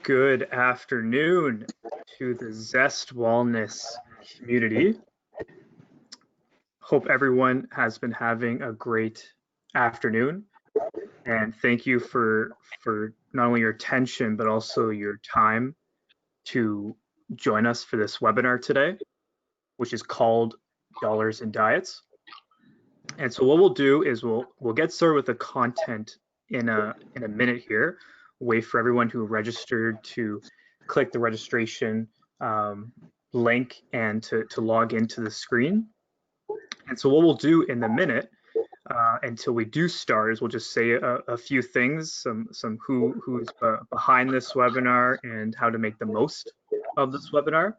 Good afternoon to the Zest Wellness community. Hope everyone has been having a great afternoon, and thank you for not only your attention but also your time to join us for this webinar today, which is called Dollars and Diets. And so what we'll do is we'll get started with the content in a minute here. Wait for everyone who registered to click the registration link and to log into the screen. And so what we'll do in the minute until we do start is we'll just say a few things, some who's behind this webinar and how to make the most of this webinar.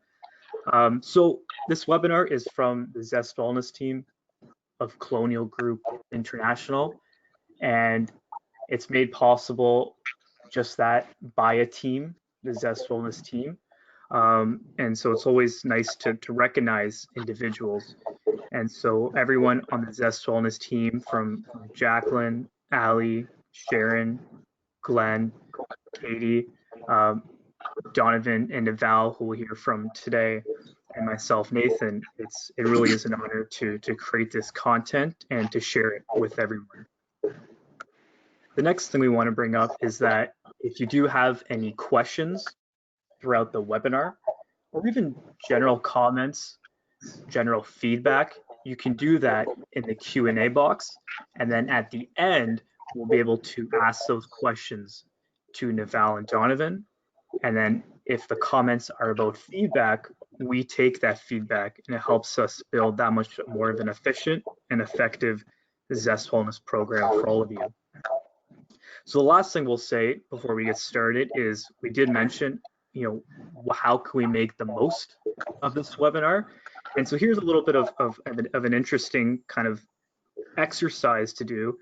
So this webinar is from the Zest Wellness team of Colonial Group International, and it's made possible just that by a team, the Zest Wellness team. And so it's always nice to recognize individuals. And so everyone on the Zest Wellness team, from Jacqueline, Ali, Sharon, Glenn, Katie, Donovan, and Naval, who we'll hear from today, and myself, Nathan, it really is an honor to create this content and to share it with everyone. The next thing we want to bring up is that if you do have any questions throughout the webinar, or even general comments, general feedback, you can do that in the Q&A box. And then at the end, we'll be able to ask those questions to Naval and Donovan. And then if the comments are about feedback, we take that feedback and it helps us build that much more of an efficient and effective Zest Wellness program for all of you. So the last thing we'll say before we get started is we did mention, how can we make the most of this webinar? And so here's a little bit of an interesting kind of exercise to do,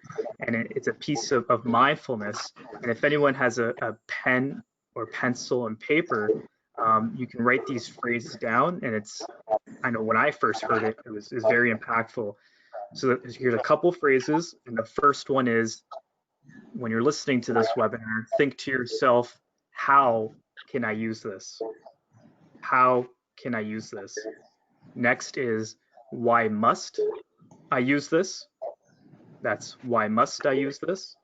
and it's a piece of mindfulness. And if anyone has a pen or pencil and paper, you can write these phrases down. And I know when I first heard it, it was very impactful. So here's a couple phrases, and the first one is, when you're listening to this webinar, think to yourself, how can I use this? How can I use this? Next is, why must I use this? That's, why must I use this?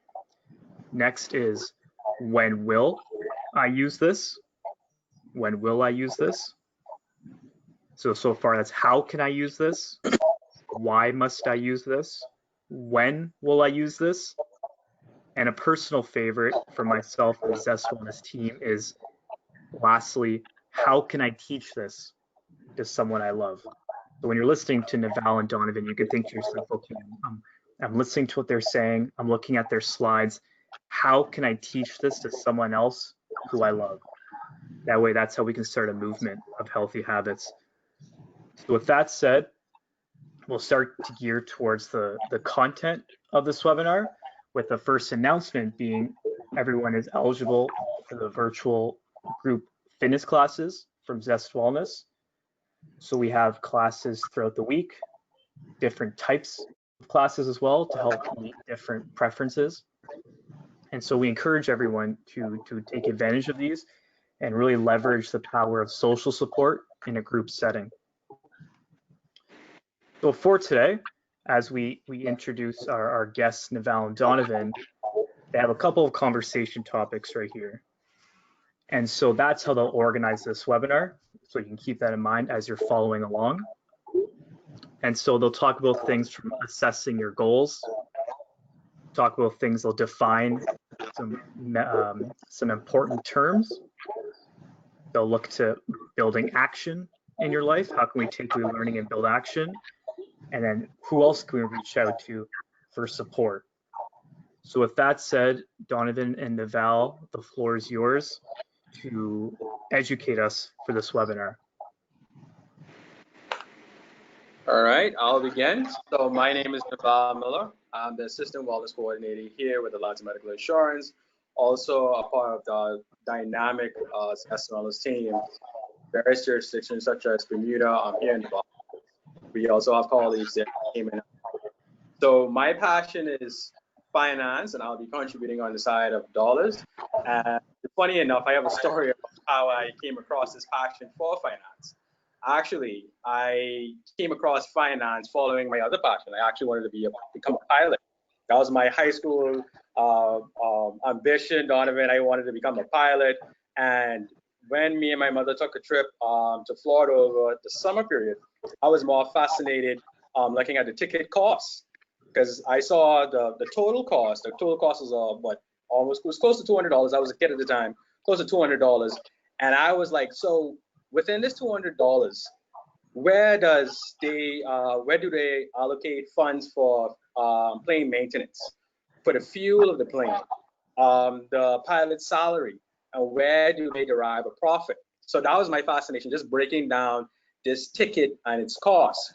Next is, when will I use this? When will I use this? So far that's, how can I use this? Why must I use this? When will I use this? And a personal favorite for myself and the Zest Wellness team is, lastly, how can I teach this to someone I love? So when you're listening to Naval and Donovan, you can think to yourself, okay, I'm listening to what they're saying, I'm looking at their slides, how can I teach this to someone else who I love? That way, that's how we can start a movement of healthy habits. So with that said, we'll start to gear towards the content of this webinar, with the first announcement being everyone is eligible for the virtual group fitness classes from Zest Wellness. So we have classes throughout the week, different types of classes as well to help meet different preferences. And so we encourage everyone to take advantage of these and really leverage the power of social support in a group setting. So for today, as we introduce our guests, Naval and Donovan, they have a couple of conversation topics right here. And so that's how they'll organize this webinar. So you can keep that in mind as you're following along. And so they'll talk about things from assessing your goals, talk about things, they'll define some important terms. They'll look to building action in your life. How can we take what we're learning and build action? And then who else can we reach out to for support? So with that said, Donovan and Naval, the floor is yours to educate us for this webinar. All right, I'll begin. So my name is Naval Miller. I'm the Assistant Wellness Coordinator here with Alliance Medical Insurance, also a part of the dynamic Zest Wellness team, various jurisdictions such as Bermuda. I'm here in the Bahamas. We also have colleagues that came in. So my passion is finance, and I'll be contributing on the side of dollars. And funny enough, I have a story of how I came across this passion for finance. Actually, I came across finance following my other passion. I actually wanted to become a pilot. That was my high school ambition, Donovan. I wanted to become a pilot. And when me and my mother took a trip to Florida over the summer period, I was more fascinated looking at the ticket costs, because I saw the total cost. The total cost was it was close to $200. I was a kid at the time, close to $200, and I was like, so within this $200, where do they allocate funds for plane maintenance, for the fuel of the plane, the pilot's salary, and where do they derive a profit? So that was my fascination, just breaking down this ticket and its cost.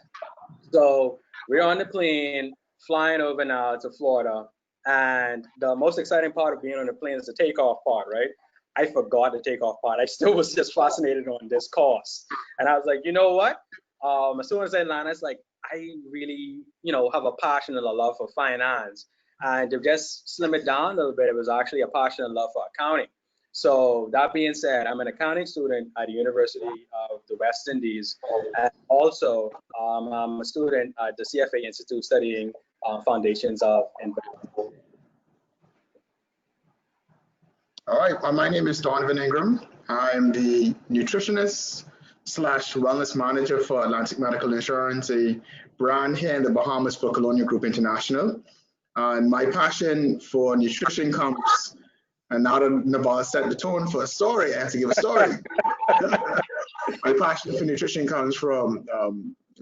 So we're on the plane flying over now to Florida, and the most exciting part of being on the plane is the takeoff part, right? I forgot the takeoff part. I still was just fascinated on this cost, and I was like, you know what? As soon as I landed, it's like I really, have a passion and a love for finance, and to just slim it down a little bit, it was actually a passion and love for accounting. So that being said, I'm an accounting student at the University of the West Indies, and also I'm a student at the CFA Institute studying foundations of investment. All right, my name is Donovan Ingram. I'm the nutritionist / wellness manager for Atlantic Medical Insurance, a brand here in the Bahamas for Colonial Group International. And my passion for nutrition comes, and now that Naval set the tone for a story, I have to give a story. My passion for nutrition comes from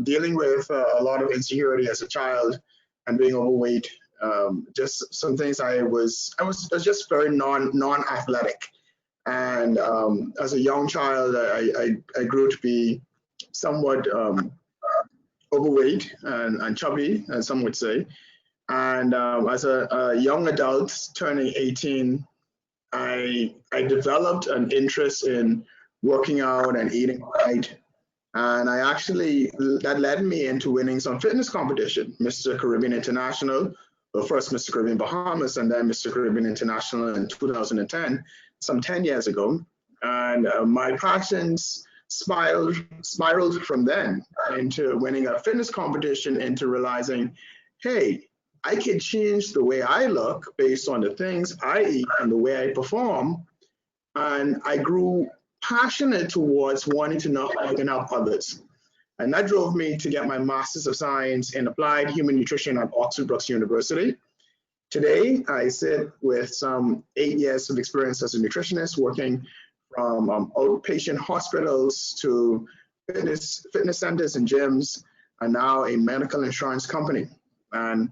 dealing with a lot of insecurity as a child and being overweight. Just some things I was just very non-athletic. And as a young child, I grew to be somewhat overweight and chubby, as some would say. And as a young adult turning 18, I developed an interest in working out and eating right. And that led me into winning some fitness competition, Mr. Caribbean International, well, first Mr. Caribbean Bahamas, and then Mr. Caribbean International in 2010, some 10 years ago. And my passions spiraled from then into winning a fitness competition, into realizing, hey, I can change the way I look based on the things I eat and the way I perform. And I grew passionate towards wanting to know how I can help others. And that drove me to get my Master's of Science in Applied Human Nutrition at Oxford Brookes University. Today, I sit with some 8 years of experience as a nutritionist, working from outpatient hospitals to fitness centers and gyms, and now a medical insurance company. And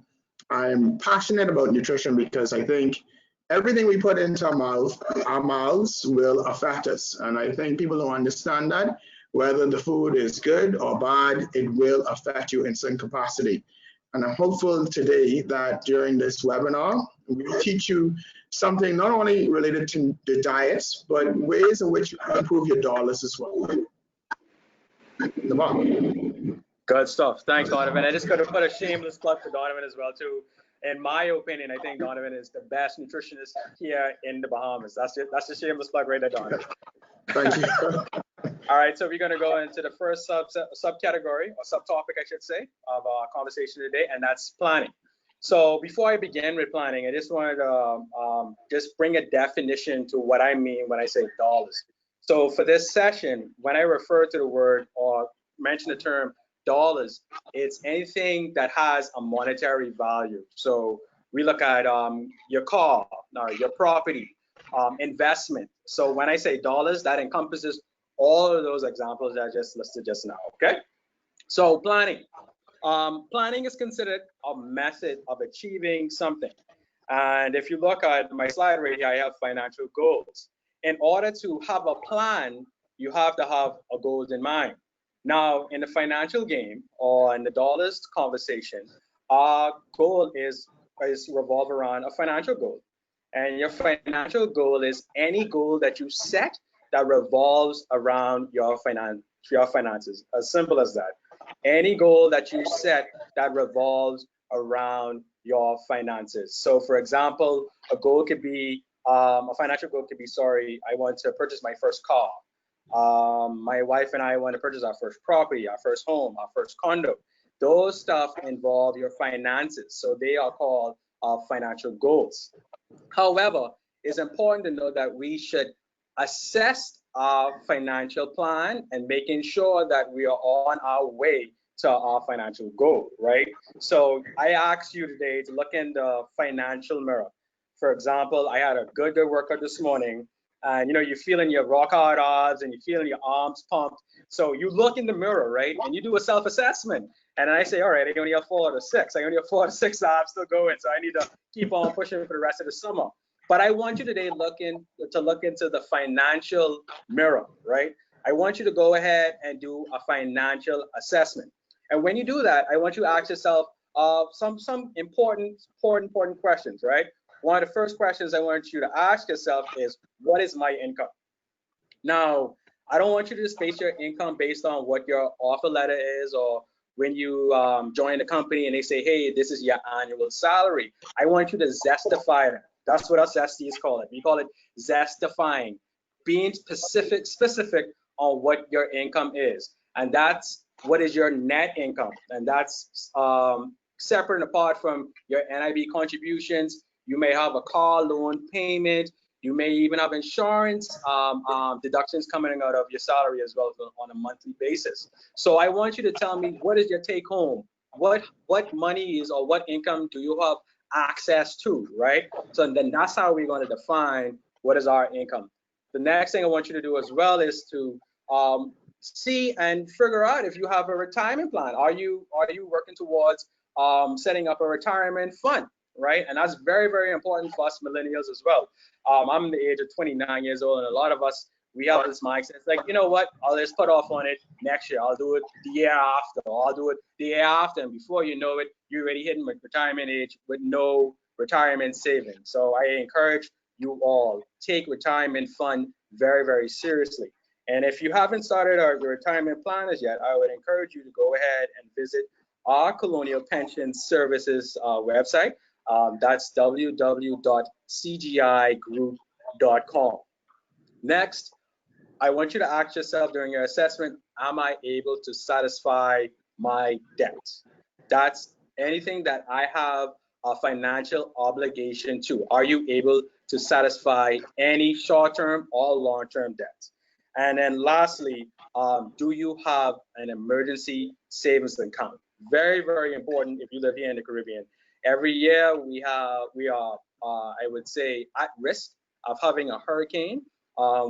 I'm passionate about nutrition because I think everything we put into our mouths will affect us. And I think people don't understand that. Whether the food is good or bad, it will affect you in some capacity. And I'm hopeful today that during this webinar, we will teach you something not only related to the diets, but ways in which you can improve your dollars as well. Good stuff. Thanks, Donovan. I just got to put a shameless plug for Donovan as well, too. In my opinion, I think Donovan is the best nutritionist here in the Bahamas. That's the shameless plug right there, Donovan. Thank you. All right, so we're going to go into the first subcategory, or subtopic, I should say, of our conversation today, and that's planning. So before I begin with planning, I just wanted to just bring a definition to what I mean when I say dollars. So for this session, when I refer to the word or mention the term dollars, it's anything that has a monetary value. So we look at your car, your property, investment. So when I say dollars, that encompasses all of those examples that I just listed just now, okay? So planning. Planning is considered a method of achieving something. And if you look at my slide right here, I have financial goals. In order to have a plan, you have to have a goal in mind. Now, in the financial game or in the dollars conversation, our goal is revolve around a financial goal. And your financial goal is any goal that you set that revolves around your finances, as simple as that. Any goal that you set that revolves around your finances. So for example, a goal could be, a financial goal could be, sorry, I want to purchase my first car. My wife and I want to purchase our first property, our first home, our first condo. Those stuff involve your finances. So they are called financial goals. However, it's important to know that we should assess our financial plan and making sure that we are on our way to our financial goal, right? So I asked you today to look in the financial mirror. For example, I had a good workout this morning, and you're feeling your rock hard abs and you're feeling your arms pumped. So you look in the mirror, right? And you do a self-assessment. And I say, all right, I only have 4 out of 6. I only have 4 out of 6 abs still going. So I need to keep on pushing for the rest of the summer. But I want you today to look into the financial mirror, right? I want you to go ahead and do a financial assessment. And when you do that, I want you to ask yourself some important questions, right? One of the first questions I want you to ask yourself is, what is my income? Now, I don't want you to just base your income based on what your offer letter is, or when you join the company and they say, hey, this is your annual salary. I want you to zestify it. That's what us Zesties call it. We call it zestifying, being specific on what your income is. And that's what is your net income. And that's separate and apart from your NIB contributions. You may have a car loan payment. You may even have insurance deductions coming out of your salary as well on a monthly basis. So I want you to tell me, what is your take home? What money is, or what income do you have access to, right? So then that's how we're going to define what is our income. The next thing I want you to do as well is to see and figure out if you have a retirement plan. Are you working towards setting up a retirement fund, right? And that's very important for us millennials as well. I'm the age of 29 years old, and a lot of us, we have this mindset. It's like, you know what, I'll just put off on it next year. I'll do it the year after, or I'll do it the year after. And before you know it, you're already hitting retirement age with no retirement savings. So I encourage you all, take retirement fund very seriously. And if you haven't started your retirement planners yet, I would encourage you to go ahead and visit our Colonial Pension Services website. That's www.cgigroup.com. Next, I want you to ask yourself during your assessment, am I able to satisfy my debt? That's anything that I have a financial obligation to. Are you able to satisfy any short-term or long-term debt? And then lastly, do you have an emergency savings account? Very important if you live here in the Caribbean. Every year we are, I would say, at risk of having a hurricane.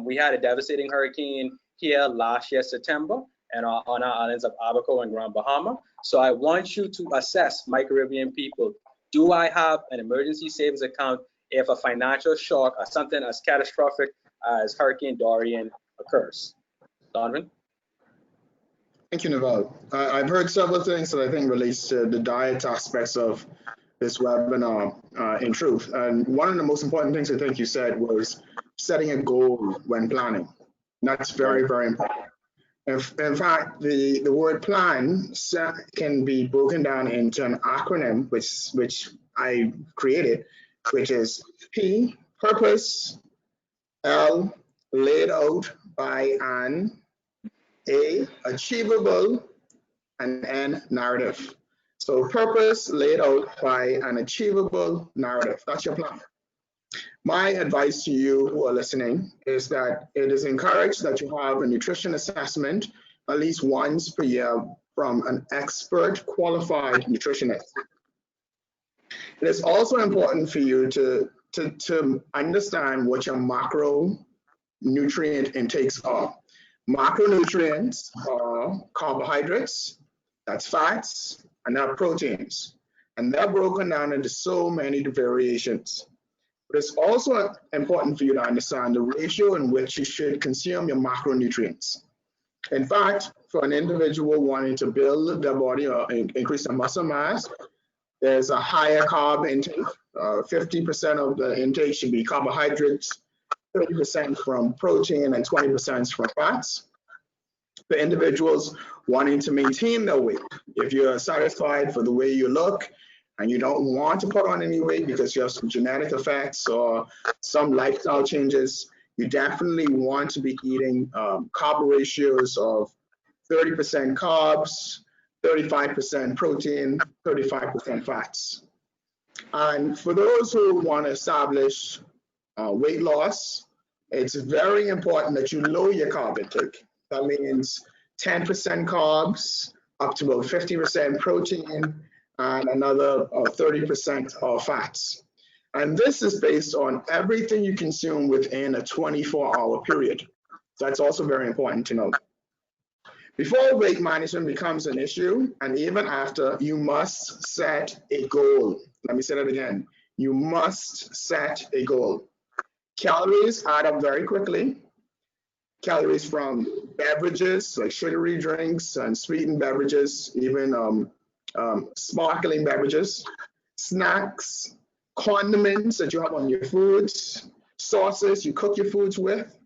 We had a devastating hurricane here last year, September, and on our islands of Abaco and Grand Bahama. So I want you to assess, my Caribbean people, do I have an emergency savings account if a financial shock or something as catastrophic as Hurricane Dorian occurs? Donovan? Thank you, Naval. I've heard several things that I think relates to the diet aspects of this webinar, in truth. And one of the most important things I think you said was setting a goal when planning. And that's very important. In fact, the word plan can be broken down into an acronym, which I created, which is P, purpose, L, laid out by an, A, achievable, and N, narrative. So purpose laid out by an achievable narrative. That's your plan. My advice to you who are listening is that it is encouraged that you have a nutrition assessment at least once per year from an expert qualified nutritionist. It is also important for you to understand what your macronutrient intakes are. Macronutrients are carbohydrates, that's fats, and they're proteins. And they're broken down into so many variations. But it's also important for you to understand the ratio in which you should consume your macronutrients. In fact, for an individual wanting to build their body or increase their muscle mass, there's a higher carb intake. 50% of the intake should be carbohydrates, 30% from protein, and 20% from fats. For individuals wanting to maintain their weight, if you're satisfied for the way you look, and you don't want to put on any weight because you have some genetic effects or some lifestyle changes, you definitely want to be eating carb ratios of 30% carbs, 35% protein, 35% fats. And for those who want to establish weight loss, it's very important that you lower your carb intake. That means 10% carbs, up to about 50% protein, and another 30% of fats. And this is based on everything you consume within a 24-hour period. That's also very important to note. Before weight management becomes an issue, and even after, you must set a goal. Let me say that again. You must set a goal. Calories add up very quickly. Calories from beverages like sugary drinks and sweetened beverages, even sparkling beverages, snacks, condiments that you have on your foods, sauces you cook your foods with,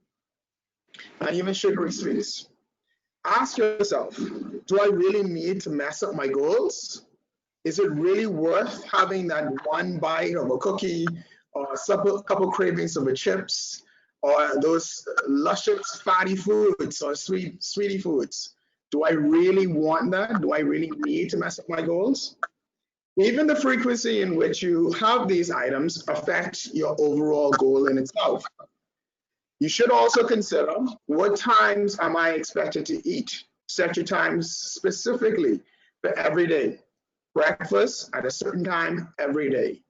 and even sugary sweets. Ask yourself, do I really need to mess up my goals? Is it really worth having that one bite of a cookie or a couple cravings of a chips or those luscious fatty foods or sweetie foods? Do I really want that? Do I really need to mess up my goals? Even the frequency in which you have these items affects your overall goal in itself. You should also consider, what times am I expected to eat? Set your times specifically for every day. Breakfast at a certain time every day.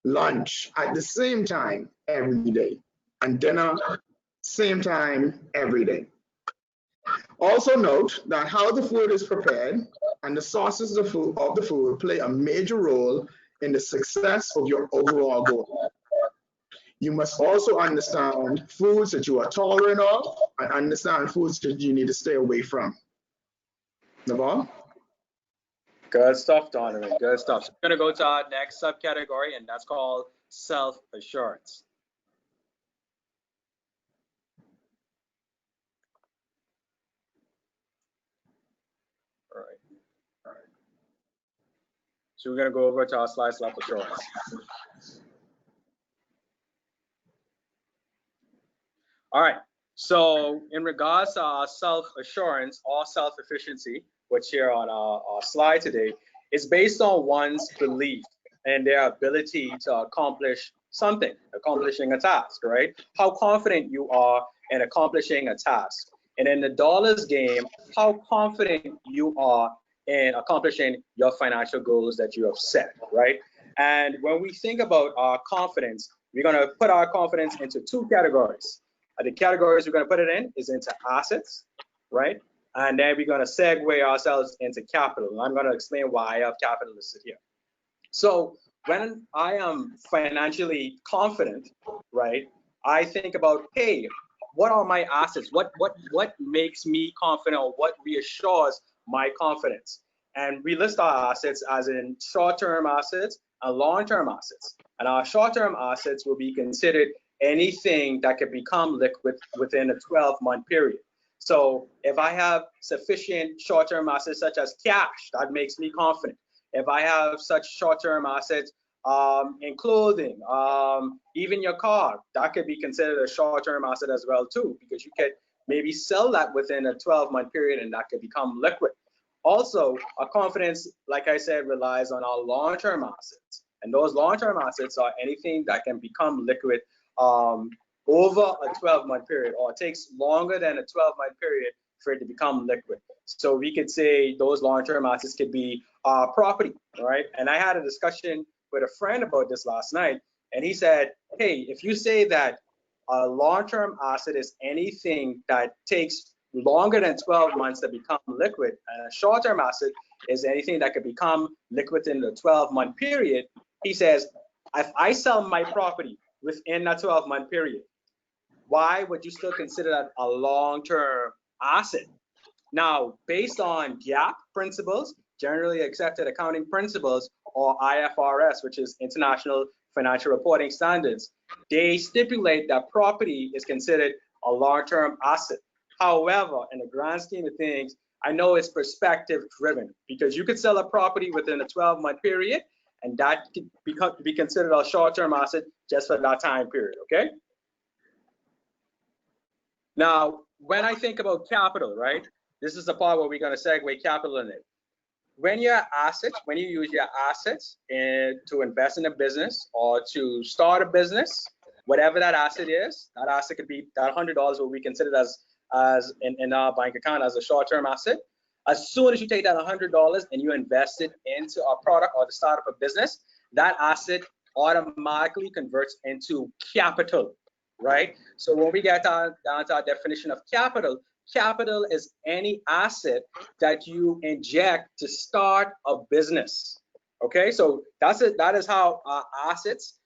Lunch at the same time every day. And dinner, same time every day. Also note that how the food is prepared and the sources of the food play a major role in the success of your overall goal. You must also understand foods that you are tolerant of and understand foods that you need to stay away from. Naval? Good stuff, Donovan. Good stuff. So we're going to go to our next subcategory, and that's called self-assurance. All right. So we're going to go over to our slide, self-assurance. All right. So in regards to our self-assurance or self-efficiency, which here on our slide today, is based on one's belief and their ability to accomplish something, accomplishing a task, right? How confident you are in accomplishing a task. And in the dollars game, how confident you are in accomplishing your financial goals that you have set, right? And when we think about our confidence, we're going to put our confidence into two categories. The categories we're going to put it in is into assets, right? And then we're going to segue ourselves into capital. And I'm going to explain why I have capital listed here. So when I am financially confident, right, I think about, hey, what are my assets? What makes me confident, or what reassures my confidence? And we list our assets as in short-term assets and long-term assets. And our short-term assets will be considered anything that can become liquid within a 12-month period. So if I have sufficient short-term assets such as cash, that makes me confident. If I have such short-term assets in clothing, even your car, that could be considered a short-term asset as well too, because you could maybe sell that within a 12-month period and that could become liquid. Also, our confidence, like I said, relies on our long-term assets. And those long-term assets are anything that can become liquid over a 12-month period, or it takes longer than a 12-month period for it to become liquid. So we could say those long-term assets could be property, right? And I had a discussion with a friend about this last night, and he said, hey, if you say that a long-term asset is anything that takes longer than 12 months to become liquid, and a short-term asset is anything that could become liquid in the 12-month period, he says, if I sell my property within that 12-month period, why would you still consider that a long-term asset? Now, based on GAAP principles, generally accepted accounting principles, or IFRS, which is International Financial Reporting Standards, they stipulate that property is considered a long-term asset. However, in the grand scheme of things, I know it's perspective driven, because you could sell a property within a 12-month period, and that could be considered a short-term asset just for that time period, okay? Now, when I think about capital, right, this is the part where we're going to segue capital in it. When your assets, when you use your assets to invest in a business or to start a business, whatever that asset is, that asset could be that $100 will be considered as in our bank account as a short-term asset. As soon as you take that $100 and you invest it into a product or to start up a business, that asset automatically converts into capital, right? So when we get down to our definition of capital, capital is any asset that you inject to start a business. Okay, so that's it. That is how our assets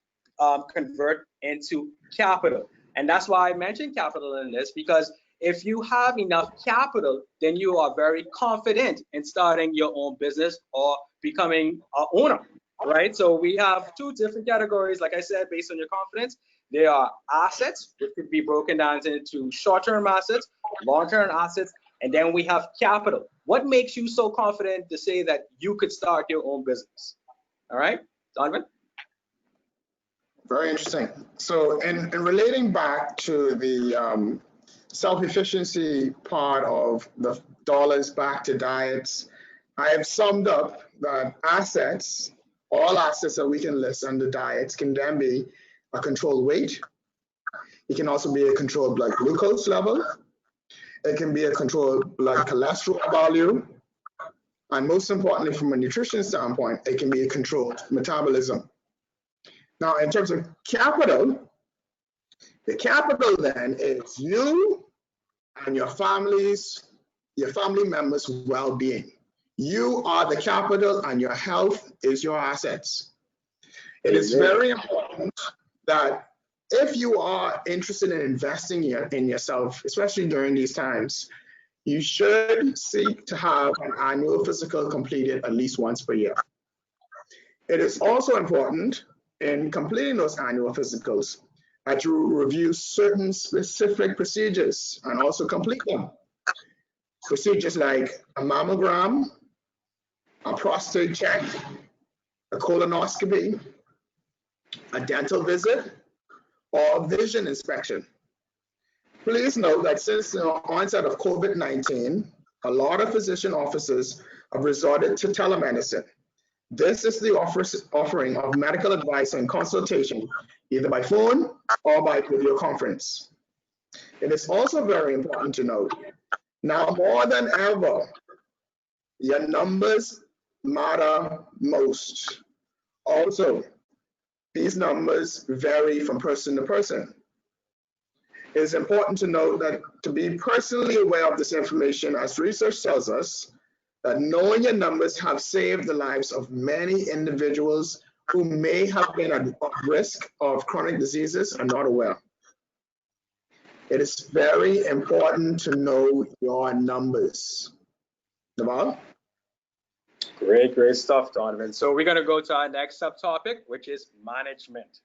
convert into capital, and that's why I mentioned capital in this, because if you have enough capital, then you are very confident in starting your own business or becoming an owner, right? So we have two different categories, like I said, based on your confidence. There are assets, which could be broken down into short-term assets, long-term assets, and then we have capital. What makes you so confident to say that you could start your own business? All right, Donovan? Very interesting. So in relating back to the self-efficiency part of the dollars back to diets, I have summed up that assets, all assets that we can list under diets, can then be a controlled weight. It can also be a controlled blood glucose level. It can be a controlled blood cholesterol value. And most importantly, from a nutrition standpoint, it can be a controlled metabolism. Now, in terms of capital, the capital then is you and your family members' well-being. You are the capital and your health is your assets. It is very important that if you are interested in investing in yourself, especially during these times, you should seek to have an annual physical completed at least once per year. It is also important in completing those annual physicals that you review certain specific procedures and also complete them. Procedures like a mammogram, a prostate check, a colonoscopy, a dental visit, or a vision inspection. Please note that since the onset of COVID-19, a lot of physician offices have resorted to telemedicine. This is the offering of medical advice and consultation, either by phone or by video conference. It is also very important to note, now more than ever, your numbers matter most. Also, these numbers vary from person to person. It is important to note that to be personally aware of this information, as research tells us, that knowing your numbers have saved the lives of many individuals who may have been at risk of chronic diseases and not aware. It is very important to know your numbers. Naval? Great stuff, Donovan. So we're going to go to our next subtopic, which is management.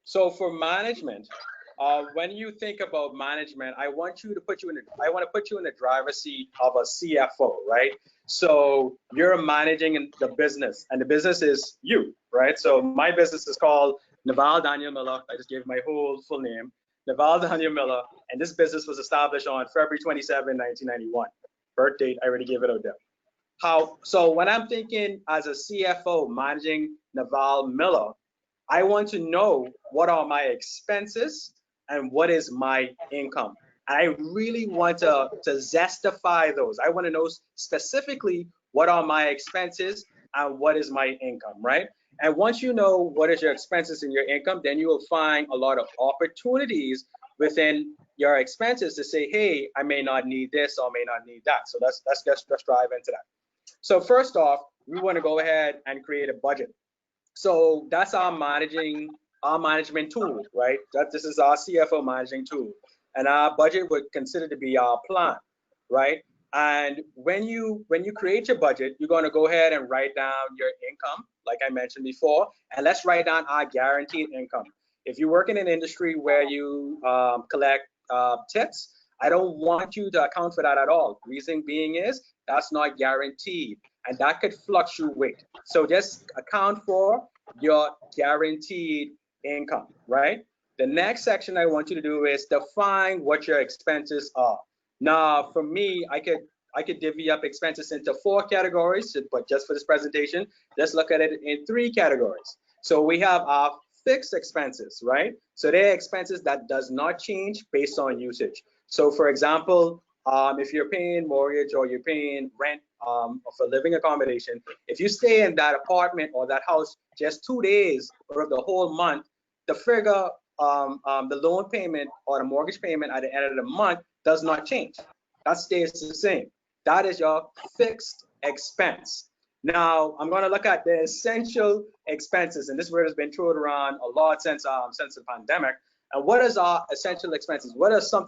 So for management, when you think about management, I want to put you in the driver's seat of a CFO, right? So you're managing the business, and the business is you, right? So my business is called Naval Daniel Miller. I just gave my whole full name, Naval Daniel Miller, and this business was established on February 27, 1991. Birth date, I already gave it out there. So when I'm thinking as a CFO managing Naval Miller, I want to know what are my expenses and what is my income. I really want to zestify those. I want to know specifically what are my expenses and what is my income, right? And once you know what is your expenses and your income, then you will find a lot of opportunities within your expenses to say, hey, I may not need this or may not need that. So let's dive into that. So first off, we want to go ahead and create a budget. So that's our management tool, right? This is our CFO managing tool, and our budget would consider to be our plan, right? And when you create your budget, you're going to go ahead and write down your income, like I mentioned before, and let's write down our guaranteed income. If you work in an industry where you collect tips, I don't want you to account for that at all. Reason being is that's not guaranteed, and that could fluctuate. So just account for your guaranteed income, right? The next section I want you to do is define what your expenses are. Now, for me, I could divvy up expenses into 4 categories, but just for this presentation, let's look at it in 3 categories. So we have our fixed expenses, right? So they're expenses that does not change based on usage. So for example, if you're paying mortgage or you're paying rent for living accommodation, if you stay in that apartment or that house just 2 days or the whole month, the figure, the loan payment or the mortgage payment at the end of the month does not change. That stays the same. That is your fixed expense. Now, I'm going to look at the essential expenses, and this word has been thrown around a lot since the pandemic. And what is our essential expenses? What are some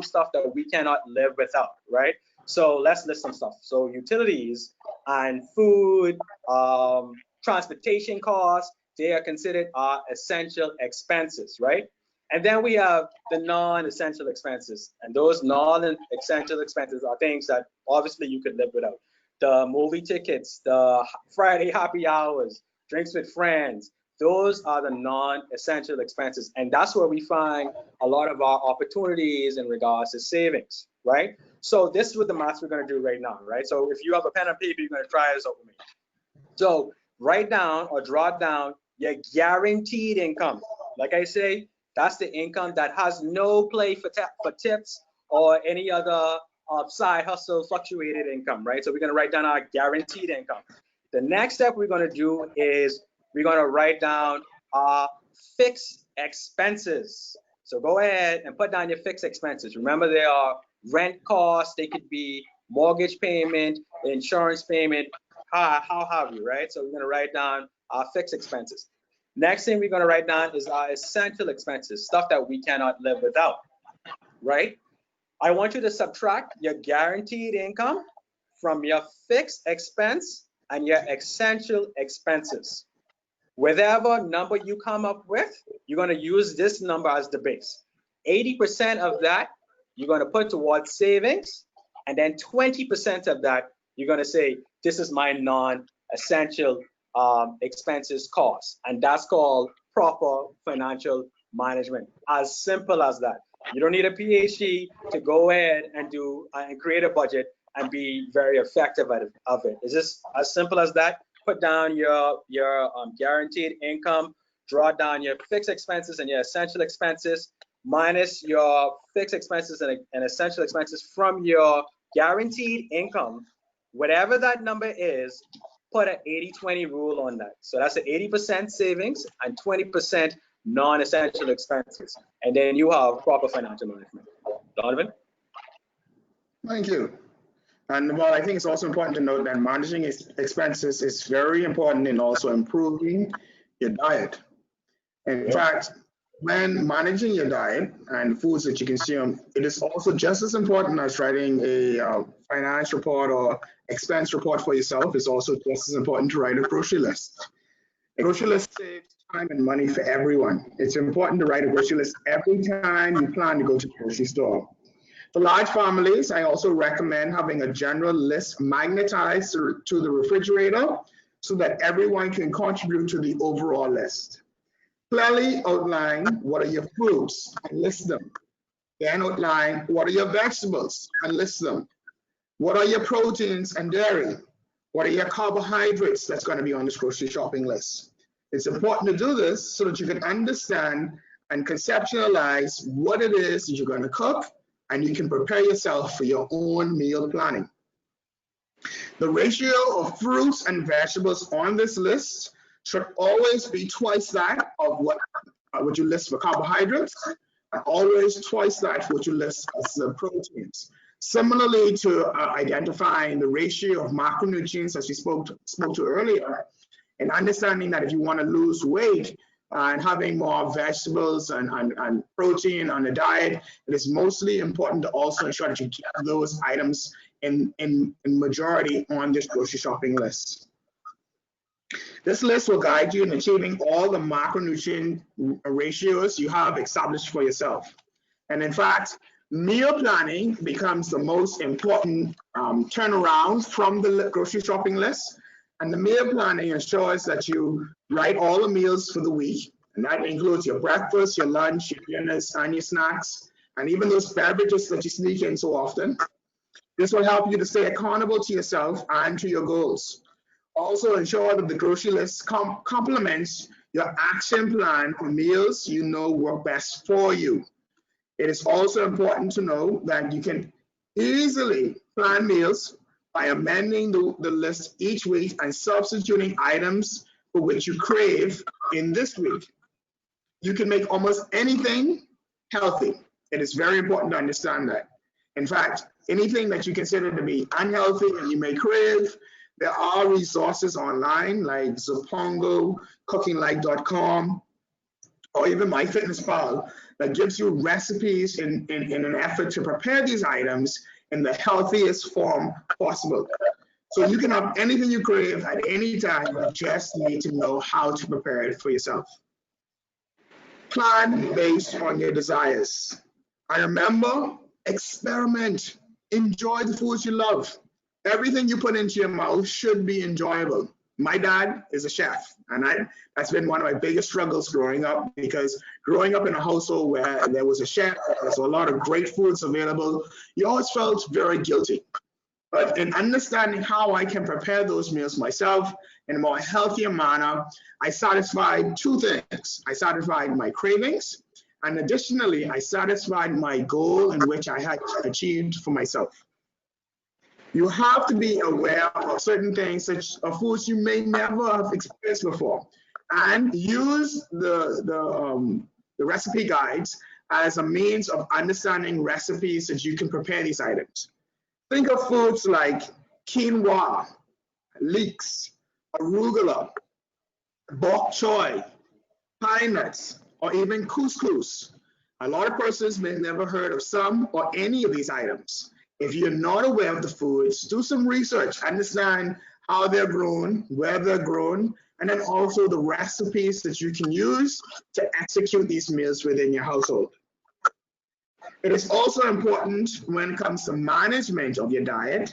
stuff that we cannot live without, right? So let's list some stuff. So utilities and food, transportation costs, they are considered our essential expenses, right? And then we have the non-essential expenses. And those non-essential expenses are things that obviously you could live without. The movie tickets, the Friday happy hours, drinks with friends, those are the non-essential expenses. And that's where we find a lot of our opportunities in regards to savings, right? So this is what the math we're going to do right now, right? So if you have a pen and paper, you're going to try this out with me. So write down or draw down your guaranteed income. Like I say, that's the income that has no play for tips or any other side hustle fluctuated income, right? So we're going to write down our guaranteed income. The next step we're going to do is we're going to write down our fixed expenses. So go ahead and put down your fixed expenses. Remember, there are rent costs. They could be mortgage payment, insurance payment, how have you, right? So we're going to write down our fixed expenses. Next thing we're going to write down is our essential expenses, stuff that we cannot live without, right? I want you to subtract your guaranteed income from your fixed expense and your essential expenses. Whatever number you come up with, you're going to use this number as the base. 80% of that you're going to put towards savings, and then 20% of that you're going to say, this is my non-essential expenses cost, and that's called proper financial management. As simple as that. You don't need a PhD to go ahead and do and create a budget and be very effective of it. It's just as simple as that. Put down your guaranteed income, draw down your fixed expenses and your essential expenses, minus your fixed expenses and essential expenses from your guaranteed income. Whatever that number is, put an 80-20 rule on that. So that's an 80% savings and 20% non-essential expenses. And then you have proper financial management. Donovan? Thank you. And well, I think it's also important to note that managing expenses is very important in also improving your diet. In fact, when managing your diet and foods that you consume, it is also just as important as writing a finance report or expense report for yourself. It's also just as important to write a grocery list. A grocery list saves time and money for everyone. It's important to write a grocery list every time you plan to go to the grocery store. For large families, I also recommend having a general list magnetized to the refrigerator so that everyone can contribute to the overall list. Clearly outline what are your fruits and list them. Then outline what are your vegetables and list them. What are your proteins and dairy? What are your carbohydrates that's going to be on this grocery shopping list? It's important to do this so that you can understand and conceptualize what it is that you're going to cook, and you can prepare yourself for your own meal planning. The ratio of fruits and vegetables on this list should always be twice that of what you list for carbohydrates, and always twice that what you list as the proteins. Similarly to identifying the ratio of macronutrients, as we spoke to earlier, and understanding that if you want to lose weight and having more vegetables and protein on the diet, it is mostly important to also ensure that you keep those items in majority on this grocery shopping list. This list will guide you in achieving all the macronutrient ratios you have established for yourself. And in fact, Meal planning becomes the most important turnaround from the grocery shopping list. And the meal planning ensures that you write all the meals for the week. And that includes your breakfast, your lunch, your dinners, and your snacks, and even those beverages that you sneak in so often. This will help you to stay accountable to yourself and to your goals. Also ensure that the grocery list complements your action plan for meals you know work best for you. It is also important to know that you can easily plan meals by amending the list each week and substituting items for which you crave in this week. You can make almost anything healthy. It is very important to understand that. In fact, anything that you consider to be unhealthy and you may crave, there are resources online like Zopongo, cookinglike.com, or even MyFitnessPal that gives you recipes in an effort to prepare these items in the healthiest form possible. So you can have anything you crave at any time, you just need to know how to prepare it for yourself. Plan based on your desires. I remember, experiment, enjoy the foods you love. Everything you put into your mouth should be enjoyable. My dad is a chef, and that's been one of my biggest struggles growing up, because growing up in a household where there was a chef, there was a lot of great foods available, you always felt very guilty. But in understanding how I can prepare those meals myself in a more healthier manner, I satisfied two things. I satisfied my cravings, and additionally, I satisfied my goal in which I had achieved for myself. You have to be aware of certain things, such as foods you may never have experienced before, and use the recipe guides as a means of understanding recipes that you can prepare these items. Think of foods like quinoa, leeks, arugula, bok choy, pine nuts, or even couscous. A lot of persons may have never heard of some or any of these items. If you're not aware of the foods, do some research, understand how they're grown, where they're grown, and then also the recipes that you can use to execute these meals within your household. It is also important when it comes to management of your diet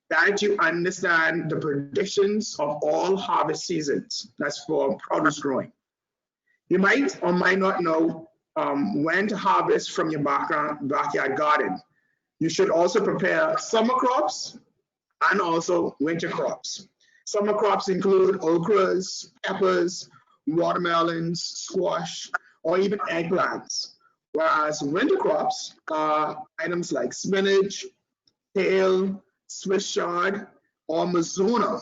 that you understand the predictions of all harvest seasons. That's for produce growing. You might or might not know when to harvest from your backyard garden. You should also prepare summer crops and also winter crops. Summer crops include okras, peppers, watermelons, squash, or even eggplants. Whereas winter crops are items like spinach, kale, Swiss chard, or mizuna.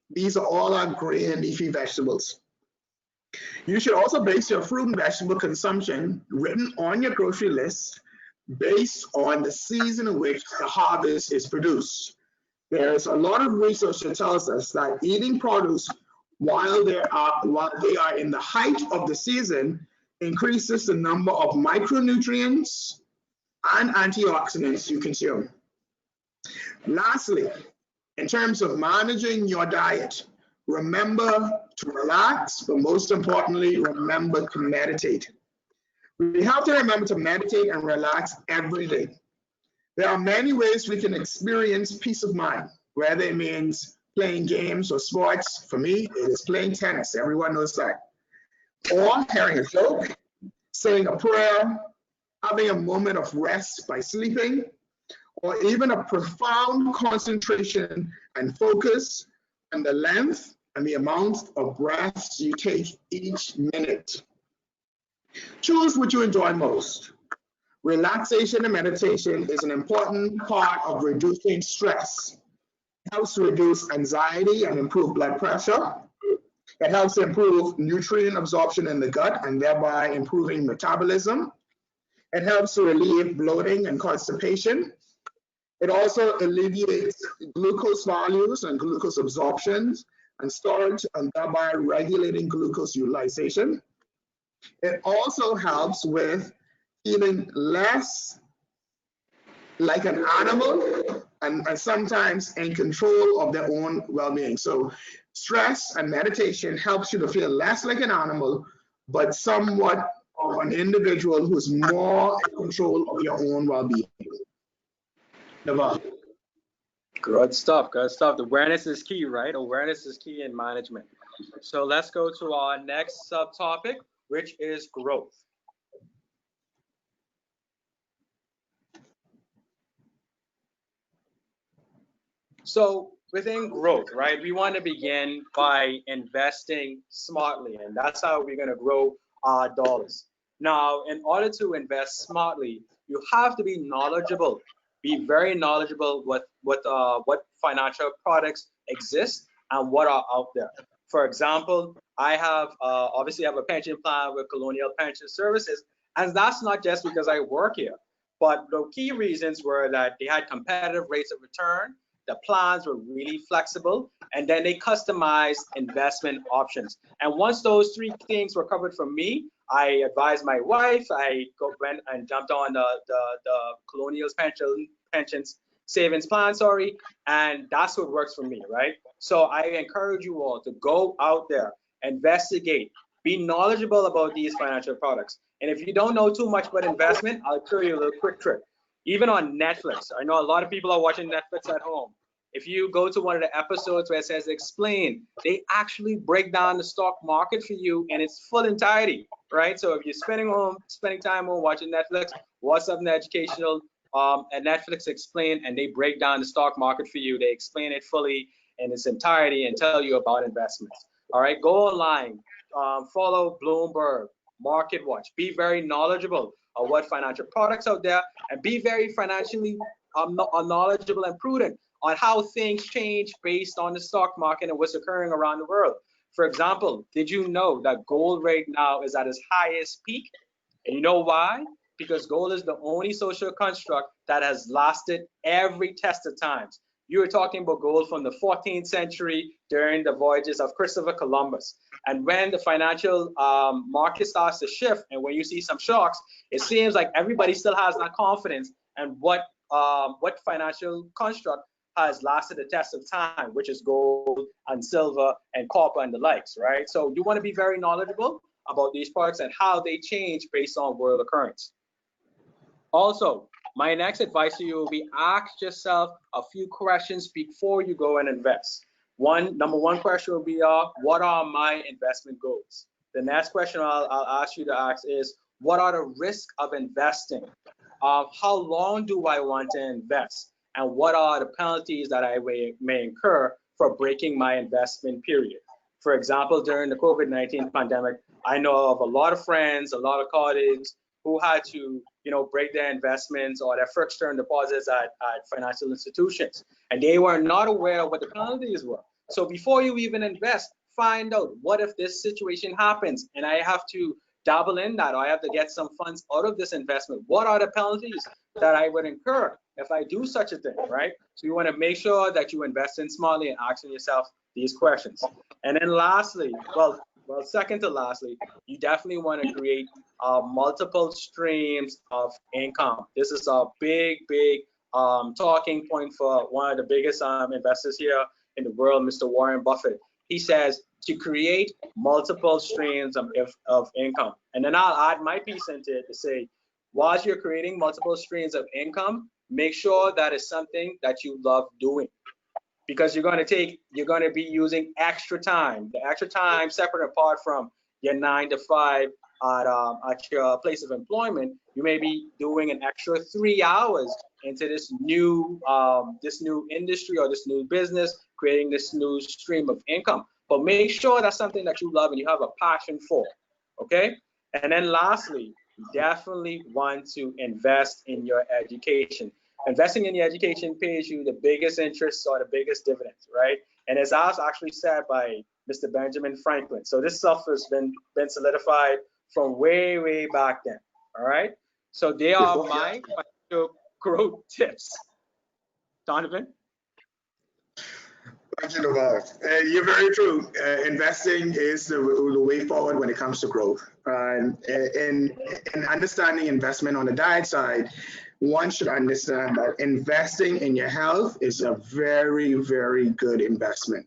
These are all our green leafy vegetables. You should also base your fruit and vegetable consumption written on your grocery list based on the season in which the harvest is produced. There's a lot of research that tells us that eating produce while they are in the height of the season increases the number of micronutrients and antioxidants you consume. Lastly, in terms of managing your diet, remember to relax, but most importantly, remember to meditate. We have to remember to meditate and relax every day. There are many ways we can experience peace of mind, whether it means playing games or sports. For me, it is playing tennis. Everyone knows that. Or hearing a joke, saying a prayer, having a moment of rest by sleeping, or even a profound concentration and focus on the length and the amount of breaths you take each minute. Choose what you enjoy most. Relaxation and meditation is an important part of reducing stress. It helps to reduce anxiety and improve blood pressure. It helps to improve nutrient absorption in the gut and thereby improving metabolism. It helps to relieve bloating and constipation. It also alleviates glucose values and glucose absorption and storage, and thereby regulating glucose utilization. It also helps with feeling less like an animal and sometimes in control of their own well-being. So stress and meditation helps you to feel less like an animal, but somewhat of an individual who's more in control of your own well-being. Naval. Good stuff, good stuff. Awareness is key, right? Awareness is key in management. So let's go to our next subtopic, which is growth. So within growth, right, we want to begin by investing smartly, and that's how we're going to grow our dollars. Now, in order to invest smartly, you have to be knowledgeable. Be very knowledgeable with what financial products exist and what are out there. For example, I have obviously I have a pension plan with Colonial Pension Services, and that's not just because I work here, but the key reasons were that they had competitive rates of return. The plans were really flexible, and then they customized investment options. And once those three things were covered for me, I advised my wife. I went and jumped on the Colonial's pensions savings plan, and that's what works for me, right? So I encourage you all to go out there, investigate, be knowledgeable about these financial products. And if you don't know too much about investment, I'll show you a little quick trick. Even on Netflix, I know a lot of people are watching Netflix at home. If you go to one of the episodes where it says explain, they actually break down the stock market for you in its full entirety, right? So if you're spending time home watching Netflix, watch something educational at Netflix explain, and they break down the stock market for you. They explain it fully in its entirety and tell you about investments. All right, go online, follow Bloomberg, Market Watch, be very knowledgeable of what financial products out there, and be very financially knowledgeable and prudent on how things change based on the stock market and what's occurring around the world. For example, did you know that gold right now is at its highest peak? And you know why? Because gold is the only social construct that has lasted every test of times. You were talking about gold from the 14th century during the voyages of Christopher Columbus. And when the financial market starts to shift, and when you see some shocks, it seems like everybody still has that confidence in what financial construct has lasted the test of time, which is gold and silver and copper and the likes, right? So you want to be very knowledgeable about these products and how they change based on world occurrence. Also, my next advice to you will be ask yourself a few questions before you go and invest. Number one question will be, what are my investment goals? The next question I'll ask you to ask is, what are the risks of investing? How long do I want to invest? And what are the penalties that I may incur for breaking my investment period? For example, during the COVID-19 pandemic, I know of a lot of friends, a lot of colleagues who had to, break their investments or their fixed term deposits at financial institutions, and they were not aware of what the penalties were. So before you even invest, find out, what if this situation happens and I have to dabble in that, or I have to get some funds out of this investment? What are the penalties that I would incur if I do such a thing, right? So you want to make sure that you invest in smartly and asking yourself these questions. And then lastly, second to lastly, you definitely want to create multiple streams of income. This is a big talking point for one of the biggest investors here in the world, Mr. Warren Buffett. He says to create multiple streams of income. And then I'll add my piece into it to say, while you're creating multiple streams of income, make sure that is something that you love doing, because you're going to be using extra time. The extra time, separate apart from your 9 to 5 at your place of employment, you may be doing an extra 3 hours into this new industry or this new business, creating this new stream of income. But make sure that's something that you love and you have a passion for, okay? And then lastly, you definitely want to invest in your education. Investing in your education pays you the biggest interest or the biggest dividends, right? And as I was actually said by Mr. Benjamin Franklin. So this stuff has been solidified from way back then, all right? So they are my financial growth tips. Donovan? Thank you, Naval. You're very true. Investing is the way forward when it comes to growth. And in understanding investment on the diet side, one should understand that investing in your health is a very, very good investment.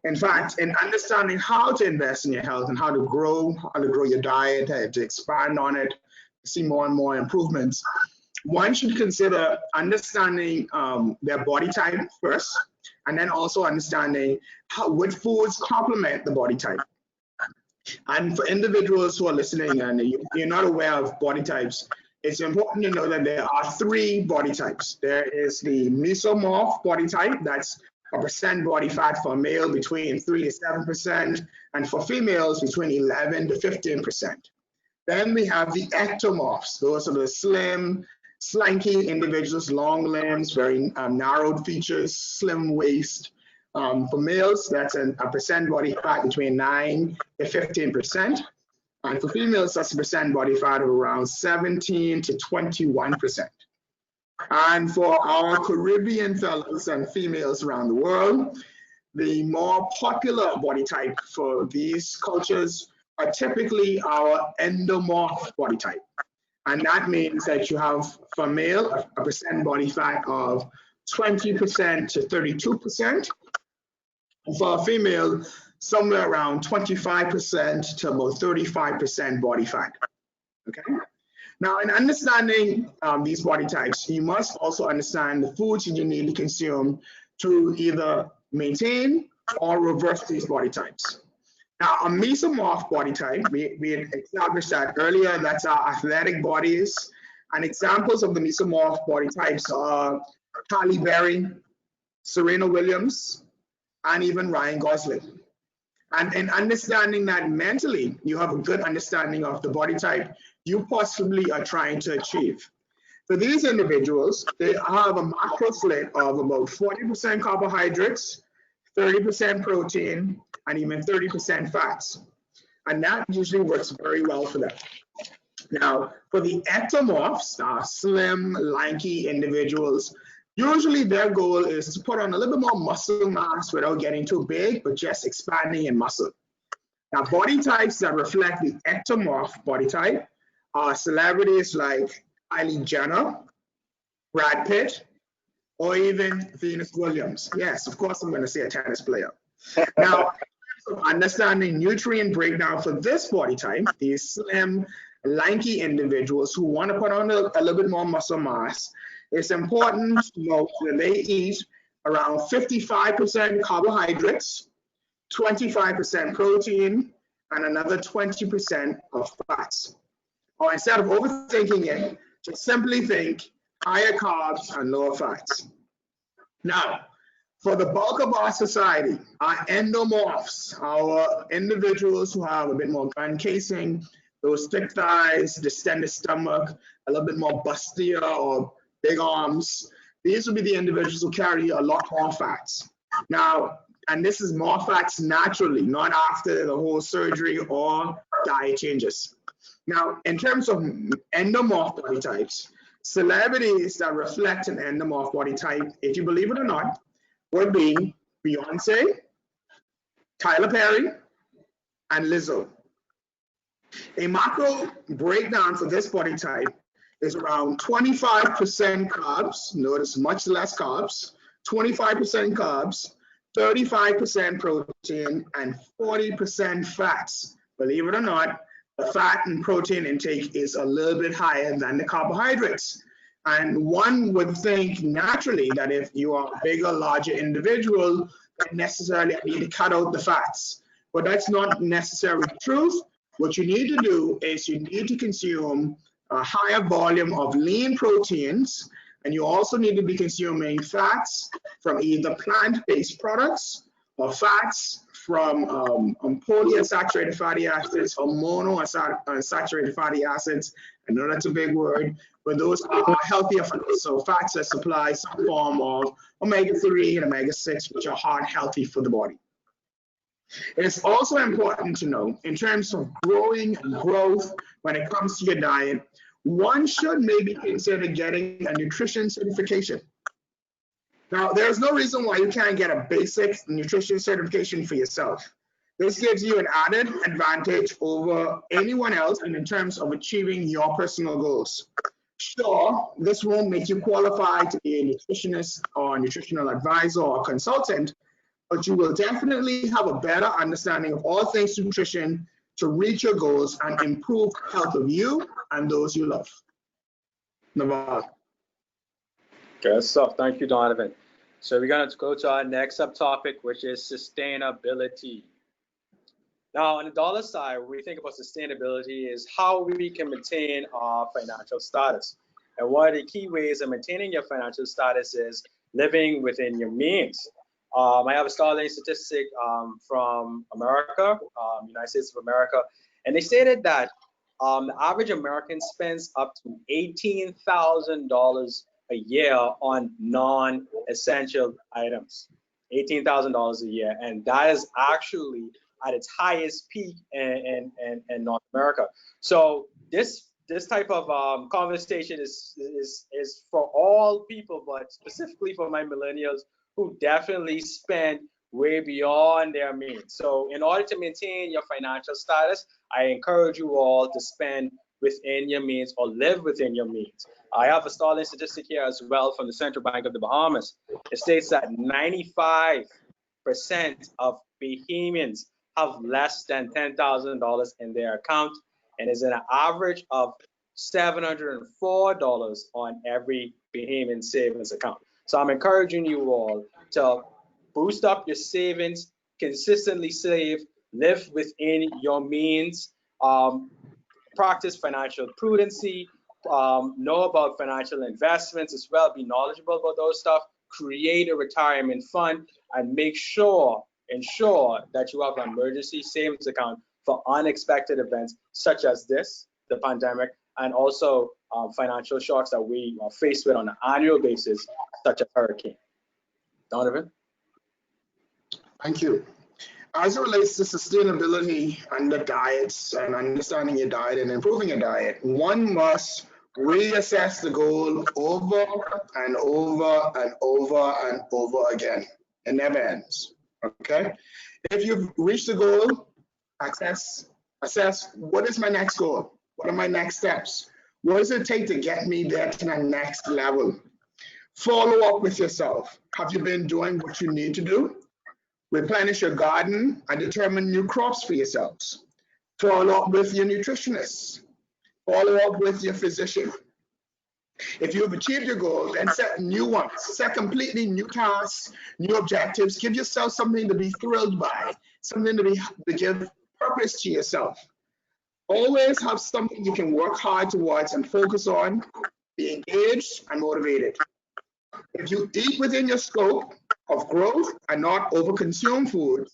In fact, in understanding how to invest in your health and how to grow your diet, to expand on it, see more and more improvements, one should consider understanding their body type first, and then also understanding what foods complement the body type. And for individuals who are listening and you're not aware of body types, it's important to know that there are 3 body types. There is the Mesomorph body type, that's a percent body fat for male between 3 to 7%, and for females between 11 to 15%. Then we have the Endomorphs. Those are the slim, slanky individuals, long limbs, very narrowed features, slim waist. For males, that's a percent body fat between 9 to 15%. And for females, that's a percent body fat of around 17 to 21%. And for our Caribbean fellows and females around the world, the more popular body type for these cultures are typically our endomorph body type. And that means that you have, for male, a percent body fat of 20% to 32%. For a female, somewhere around 25% to about 35% body fat. Okay. Now, in understanding these body types, you must also understand the foods you need to consume to either maintain or reverse these body types. Now, a mesomorph body type, we had established that earlier, that's our athletic bodies. And examples of the mesomorph body types are Halle Berry, Serena Williams, and even Ryan Gosling. And in understanding that mentally, you have a good understanding of the body type you possibly are trying to achieve. For these individuals, they have a macro split of about 40% carbohydrates, 30% protein, and even 30% fats. And that usually works very well for them. Now, for the ectomorphs, slim, lanky individuals, usually their goal is to put on a little bit more muscle mass without getting too big, but just expanding in muscle. Now, body types that reflect the ectomorph body type are celebrities like Kylie Jenner, Brad Pitt, or even Venus Williams. Yes, of course I'm going to say a tennis player. Now, understanding nutrient breakdown for this body type, these slim, lanky individuals who want to put on a little bit more muscle mass, it's important to know that they eat around 55% carbohydrates, 25% protein, and another 20% of fats. Or instead of overthinking it, just simply think higher carbs and lower fats. Now, for the bulk of our society, our endomorphs, our individuals who have a bit more gun casing, those thick thighs, distended stomach, a little bit more bustier or big arms, these will be the individuals who carry a lot more fats. Now, and this is more fats naturally, not after the whole surgery or diet changes. Now, in terms of endomorph body types, celebrities that reflect an endomorph body type, if you believe it or not, would be Beyonce, Tyler Perry, and Lizzo. A macro breakdown for this body type is around 25% carbs, notice much less carbs, 25% carbs, 35% protein, and 40% fats. Believe it or not, the fat and protein intake is a little bit higher than the carbohydrates. And one would think naturally that if you are a bigger, larger individual, that necessarily need to cut out the fats. But that's not necessarily the truth. What you need to do is you need to consume a higher volume of lean proteins, and you also need to be consuming fats from either plant-based products or fats from polyunsaturated fatty acids or monounsaturated fatty acids. I know that's a big word, but those are healthier fats. So fats that supply some form of omega-3 and omega-6, which are heart healthy for the body. It is also important to know, in terms of growing growth when it comes to your diet, one should maybe consider getting a nutrition certification. Now, there's no reason why you can't get a basic nutrition certification for yourself. This gives you an added advantage over anyone else in terms of achieving your personal goals. Sure, this won't make you qualified to be a nutritionist or a nutritional advisor or consultant, but you will definitely have a better understanding of all things nutrition to reach your goals and improve the health of you and those you love. Naval. Good stuff. Thank you, Donovan. So we're going to go to our next subtopic, which is sustainability. Now, on the dollar side, when we think about sustainability is how we can maintain our financial status. And one of the key ways of maintaining your financial status is living within your means. I have a startling statistic from America, United States of America, and they stated that the average American spends up to $18,000 a year on non-essential items. $18,000 a year, and that is actually at its highest peak in North America. So this type of conversation is for all people, but specifically for my millennials who definitely spend way beyond their means. So in order to maintain your financial status, I encourage you all to spend within your means or live within your means. I have a startling statistic here as well from the Central Bank of the Bahamas. It states that 95% of Bahamians have less than $10,000 in their account, and is an average of $704 on every Bahamian savings account. So I'm encouraging you all to boost up your savings, consistently save, live within your means, practice financial prudency, know about financial investments as well, be knowledgeable about those stuff, create a retirement fund, and ensure that you have an emergency savings account for unexpected events such as this, the pandemic, and also financial shocks that we are faced with on an annual basis, such as hurricane. Donovan? Thank you. As it relates to sustainability and the diets and understanding your diet and improving your diet, one must reassess the goal over and over and over and over again. It never ends. Okay? If you've reached the goal, assess what is my next goal? What are my next steps? What does it take to get me there to the next level? Follow up with yourself. Have you been doing what you need to do? Replenish your garden and determine new crops for yourselves. Follow up with your nutritionist. Follow up with your physician. If you've achieved your goal, then set new ones. Set completely new tasks, new objectives. Give yourself something to be thrilled by, something to give purpose to yourself. Always have something you can work hard towards and focus on. Be engaged and motivated. If you eat within your scope of growth and not overconsume food,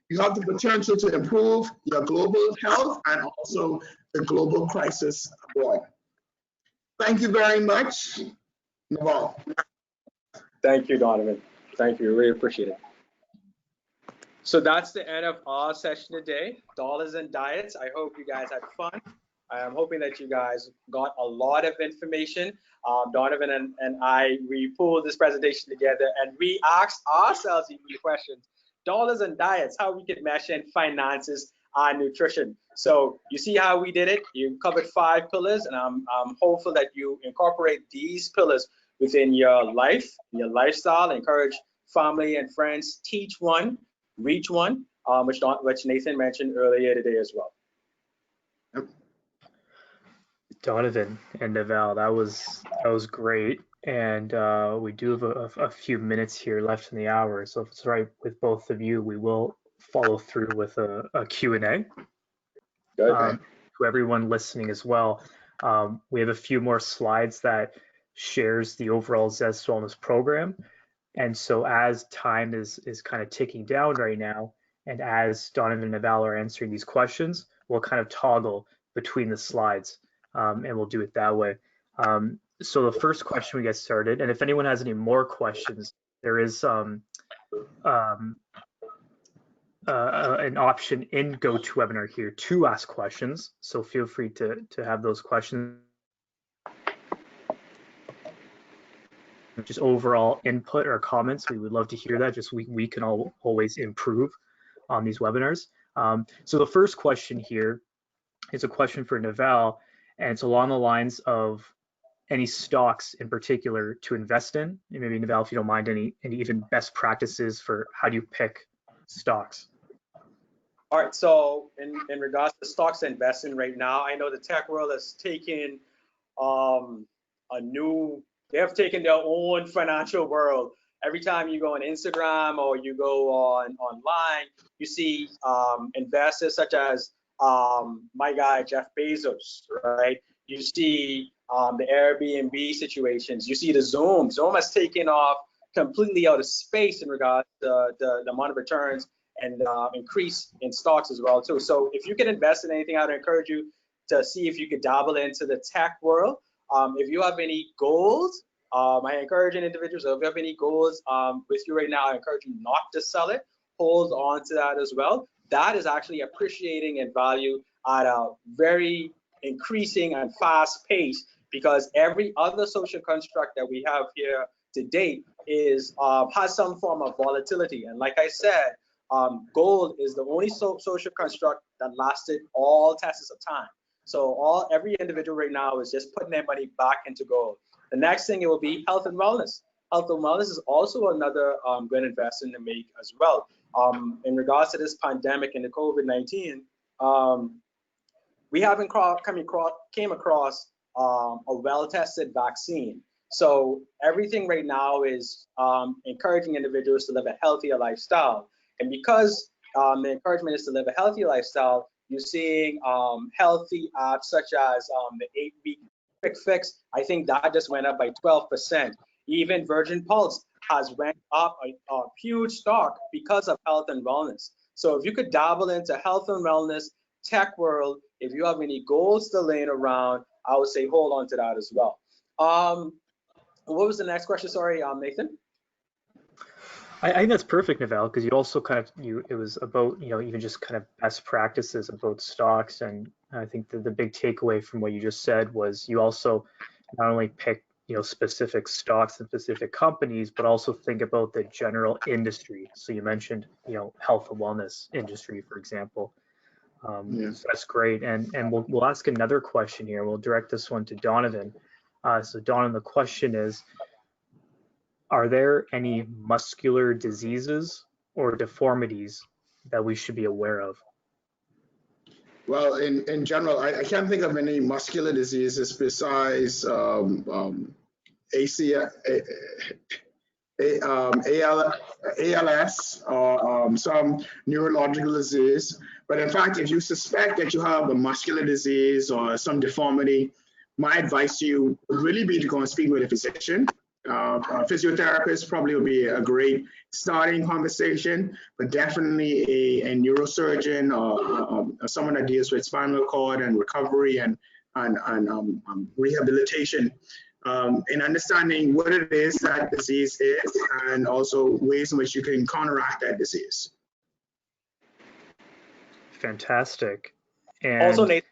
you have the potential to improve your global health and also the global crisis abroad. Thank you very much, Naval. Thank you, Donovan. Thank you. Really appreciate it. So that's the end of our session today, Dollars and Diets. I hope you guys had fun. I'm hoping that you guys got a lot of information. Donovan and I, we pulled this presentation together and we asked ourselves the questions, dollars and diets, how we could mesh in finances and nutrition. So you see how we did it? You covered 5 pillars, and I'm hopeful that you incorporate these pillars within your life, your lifestyle. Encourage family and friends, teach one, reach one, which Nathan mentioned earlier today as well. Donovan and Naval, that was great, and we do have a few minutes here left in the hour, so if it's right with both of you, we will follow through with a Q&A. To everyone listening as well, we have a few more slides that shares the overall Zest Wellness program, and so as time is kind of ticking down right now, and as Donovan and Naval are answering these questions, we'll kind of toggle between the slides. And we'll do it that way. So the first question we get started, and if anyone has any more questions, there is an option in GoToWebinar here to ask questions. So feel free to have those questions. Just overall input or comments, we would love to hear that. Just we can always improve on these webinars. So the first question here is a question for Naval. And it's along the lines of any stocks in particular to invest in. And maybe Naval, if you don't mind, any even best practices for how do you pick stocks? All right, so in regards to stocks to invest in right now, I know the tech world has taken they have taken their own financial world. Every time you go on Instagram or you go online, you see investors such as my guy Jeff Bezos, right? You see the Airbnb situations. You see the Zoom. Zoom has taken off completely out of space in regards to the amount of returns and increase in stocks as well too. So if you can invest in anything, I would encourage you to see if you could dabble into the tech world. If you have any goals, I encourage individuals, if you have any goals with you right now, I encourage you not to sell it. Hold on to that as well. That is actually appreciating in value at a very increasing and fast pace, because every other social construct that we have here to date is has some form of volatility. And like I said, gold is the only social construct that lasted all tests of time. So every individual right now is just putting their money back into gold. The next thing, it will be health and wellness. Health and wellness is also another good investment to make as well. In regards to this pandemic and the COVID-19, we haven't came across a well-tested vaccine. So everything right now is encouraging individuals to live a healthier lifestyle. And because the encouragement is to live a healthy lifestyle, you're seeing healthy apps such as the 8-week quick fix. I think that just went up by 12%. Even Virgin Pulse has went up a huge stock because of health and wellness. So if you could dabble into health and wellness, tech world, if you have any goals still laying around, I would say hold on to that as well. What was the next question? Sorry, Nathan. I think that's perfect, Naval, because you also it was about, even just kind of best practices about stocks. And I think the big takeaway from what you just said was you also not only pick, specific stocks and specific companies, but also think about the general industry. So you mentioned, health and wellness industry, for example. So that's great. And we'll ask another question here. We'll direct this one to Donovan. So Donovan, the question is, are there any muscular diseases or deformities that we should be aware of? Well, in general, I can't think of any muscular diseases besides ALS or some neurological disease. But in fact, if you suspect that you have a muscular disease or some deformity, my advice to you would really be to go and speak with a physician. A physiotherapist probably would be a great starting conversation, but definitely a neurosurgeon or someone that deals with spinal cord and recovery and rehabilitation, in understanding what it is that disease is and also ways in which you can counteract that disease. Fantastic. And also, Nathan,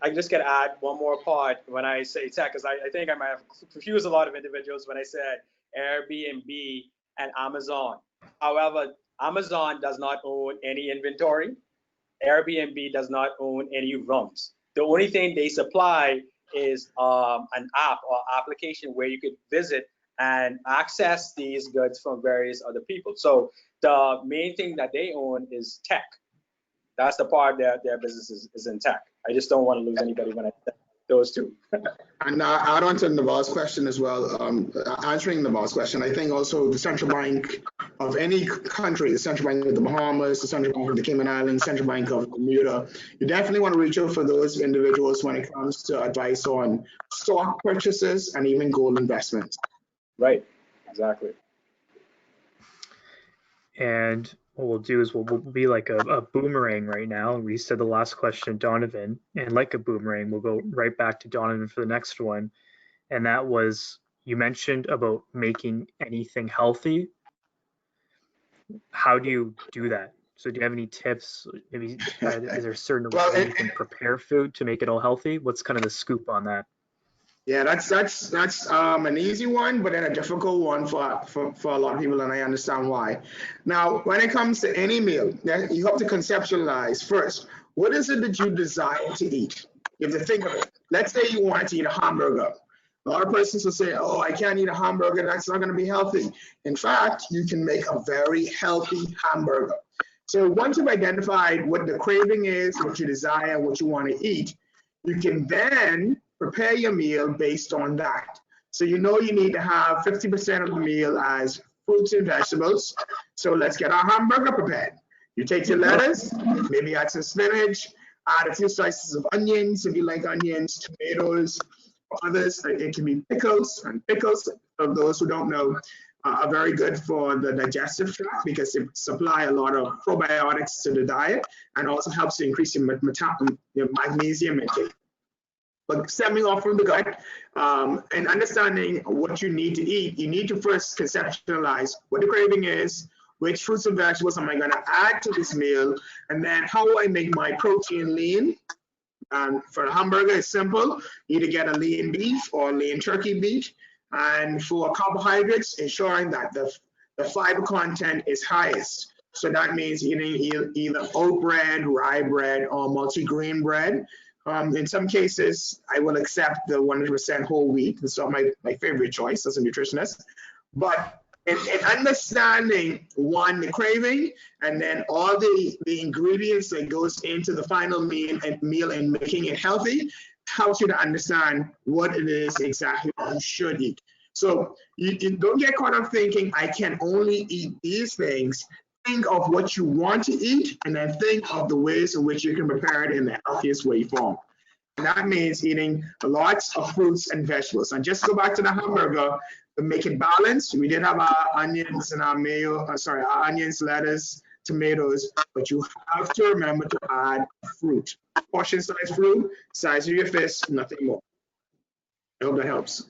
I just got to add one more part when I say tech, because I think I might have confused a lot of individuals when I said Airbnb and Amazon. However, Amazon does not own any inventory. Airbnb does not own any rooms. The only thing they supply is an app or application where you could visit and access these goods from various other people. So the main thing that they own is tech. That's the part that their business is in tech. I just don't want to lose anybody when I say those two. And add on to Naval's question as well, answering Naval's question, I think also the central bank of any country, the central bank of the Bahamas, the central bank of the Cayman Islands, central bank of Bermuda, you definitely want to reach out for those individuals when it comes to advice on stock purchases and even gold investments. Right, exactly. And what we'll do is we'll be like a boomerang right now. We said the last question, Donovan, and like a boomerang, we'll go right back to Donovan for the next one. And that was, you mentioned about making anything healthy. How do you do that? So do you have any tips? Maybe is there a certain way you can prepare food to make it all healthy? What's kind of the scoop on that? Yeah, that's an easy one, but then a difficult one for a lot of people, and I understand why. Now, when it comes to any meal, you have to conceptualize first, what is it that you desire to eat? You have to think of it. Let's say you want to eat a hamburger. A lot of persons will say, oh, I can't eat a hamburger, that's not going to be healthy. In fact, you can make a very healthy hamburger. So once you've identified what the craving is, what you desire, what you want to eat, you can then prepare your meal based on that. So you know you need to have 50% of the meal as fruits and vegetables. So let's get our hamburger prepared. You take your lettuce, maybe add some spinach, add a few slices of onions if you like onions, tomatoes. For others, it can be pickles, and pickles, for those who don't know, are very good for the digestive tract because they supply a lot of probiotics to the diet and also helps to increase your magnesium intake. But stemming off from the gut and understanding what you need to eat, you need to first conceptualize what the craving is, which fruits and vegetables am I going to add to this meal, and then how do I make my protein lean. For a hamburger, it's simple. You either get a lean beef or lean turkey beef. And for carbohydrates, ensuring that the fiber content is highest. So that means eating either oat bread, rye bread, or multigrain bread. In some cases, I will accept the 100% whole wheat. It's not my favorite choice as a nutritionist. But in understanding, one, the craving, and then all the ingredients that goes into the final meal and making it healthy, helps you to understand what it is exactly you should eat. So you don't get caught up thinking, I can only eat these things. Think of what you want to eat, and then think of the ways in which you can prepare it in the healthiest way form. And that means eating lots of fruits and vegetables. And just go back to the hamburger, to make it balanced, we did have our onions and our mayo, our onions, lettuce, tomatoes, but you have to remember to add fruit. Portion size fruit, size of your fist, nothing more. I hope that helps.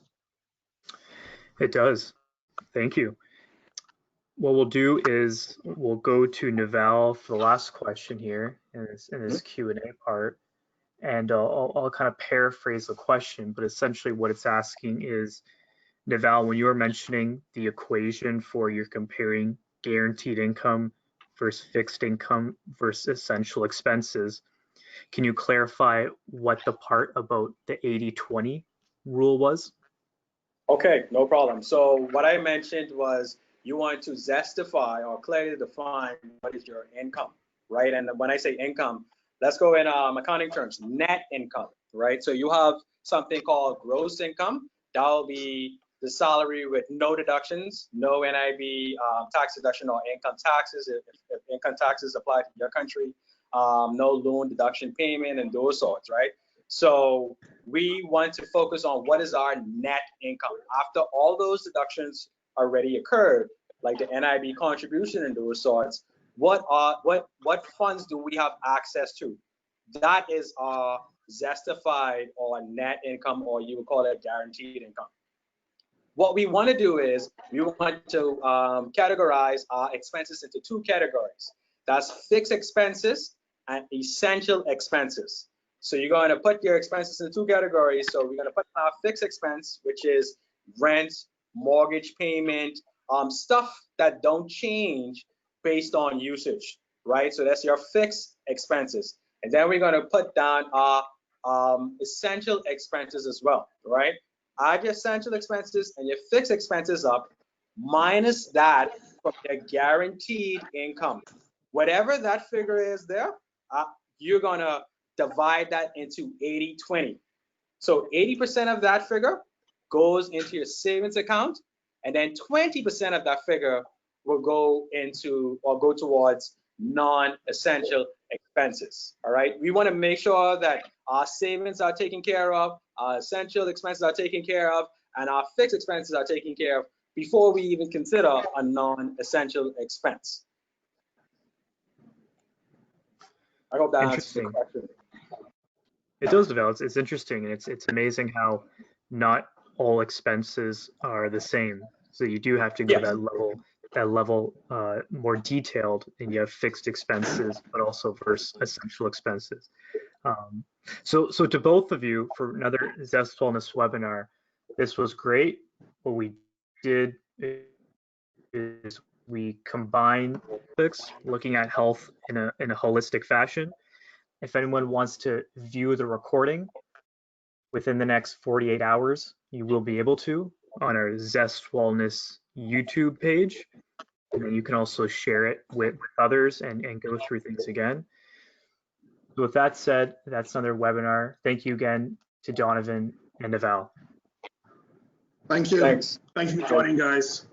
It does. Thank you. What we'll do is we'll go to Naval for the last question here in this Q&A part. And I'll kind of paraphrase the question, but essentially what it's asking is, Naval, when you were mentioning the equation for you're comparing guaranteed income versus fixed income versus essential expenses, can you clarify what the part about the 80-20 rule was? Okay, no problem. So what I mentioned was you want to zestify or clearly define what is your income, right? And when I say income, let's go in accounting terms, net income, right? So you have something called gross income. That will be the salary with no deductions, no NIB tax deduction or income taxes if income taxes apply to your country, no loan deduction payment and those sorts, right? So we want to focus on what is our net income after all those deductions already occurred, like the NIB contribution and those sorts. What funds do we have access to? That is our zestified or net income, or you would call it guaranteed income. What we want to do is we want to categorize our expenses into two categories. That's fixed expenses and essential expenses. So you're going to put your expenses in two categories. So we're going to put our fixed expense, which is rent, mortgage payment, stuff that don't change based on usage, right? So that's your fixed expenses. And then we're going to put down our essential expenses as well, right? Add your essential expenses and your fixed expenses up, minus that from your guaranteed income. Whatever that figure is there, you're going to divide that into 80-20. So 80% of that figure goes into your savings account, and then 20% of that figure will go into or go towards non-essential expenses. All right, we want to make sure that our savings are taken care of, our essential expenses are taken care of, and our fixed expenses are taken care of before we even consider a non-essential expense. I hope that answers the question. It does develop. It's interesting, and it's amazing how not all expenses are the same. So you do have to go that level more detailed, and you have fixed expenses, but also versus essential expenses. So to both of you, for another Zest Wellness webinar, this was great. What we did is we combined topics, looking at health in a holistic fashion. If anyone wants to view the recording within the next 48 hours, you will be able to on our Zest Wellness YouTube page. And then you can also share it with others and go through things again. With that said, that's another webinar. Thank you again to Donovan and Naval. Thank you. Thanks. Thank you for joining, guys.